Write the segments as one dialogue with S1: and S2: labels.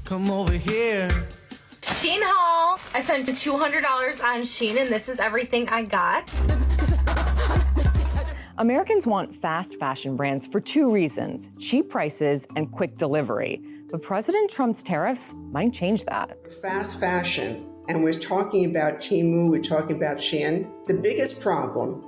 S1: Come over here.
S2: Shein haul. I spent $200 on Shein, and this is everything I got.
S3: Americans want fast fashion brands for two reasons: cheap prices and quick delivery. But President Trump's tariffs might change that.
S4: Fast fashion, and we're talking about Temu, we're talking about Shein. The biggest problem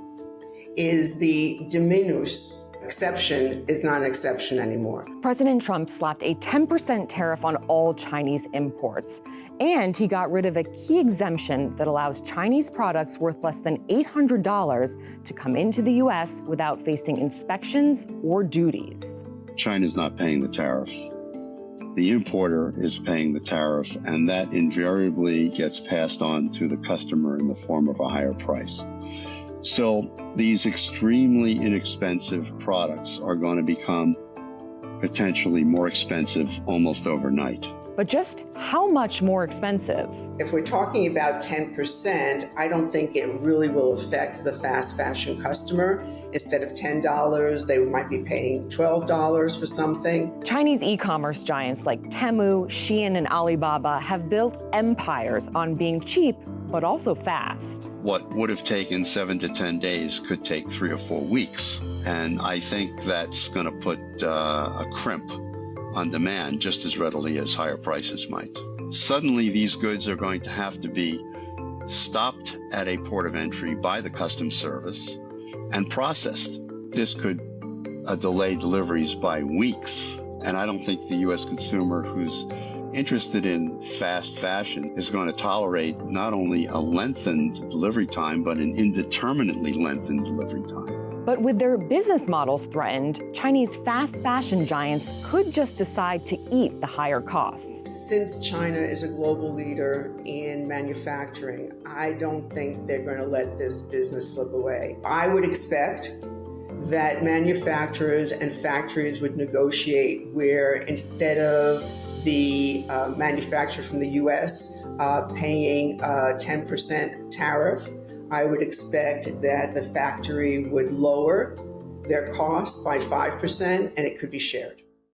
S4: is the de minimis exception is not an exception anymore.
S3: President Trump slapped a 10% tariff on all Chinese imports. And he got rid of a key exemption that allows Chinese products worth less than $800 to come into the U.S. without facing inspections or duties.
S5: China's not paying the tariff. The importer is paying the tariff, and that invariably gets passed on to the customer in the form of a higher price. So these extremely inexpensive products are going to become potentially more expensive almost overnight.
S3: But just how much more expensive?
S4: If we're talking about 10%, I don't think it really will affect the fast fashion customer. Instead of $10, they might be paying $12 for something.
S3: Chinese e-commerce giants like Temu, Shein, and Alibaba have built empires on being cheap, but also fast.
S5: What would have taken 7 to 10 days could take 3 or 4 weeks. And I think that's going to put a crimp on demand just as readily as higher prices might. Suddenly, these goods are going to have to be stopped at a port of entry by the Customs Service and processed. This could delay deliveries by weeks. And I don't think the U.S. consumer who's interested in fast fashion is going to tolerate not only a lengthened delivery time, but an indeterminately lengthened delivery time.
S3: But with their business models threatened, Chinese fast fashion giants could just decide to eat the higher costs.
S4: Since China is a global leader in manufacturing, I don't think they're going to let this business slip away. I would expect that manufacturers and factories would negotiate where instead of the manufacturer from the U.S. Paying a 10% tariff, I would expect that the factory would lower their cost by 5% and it could be shared.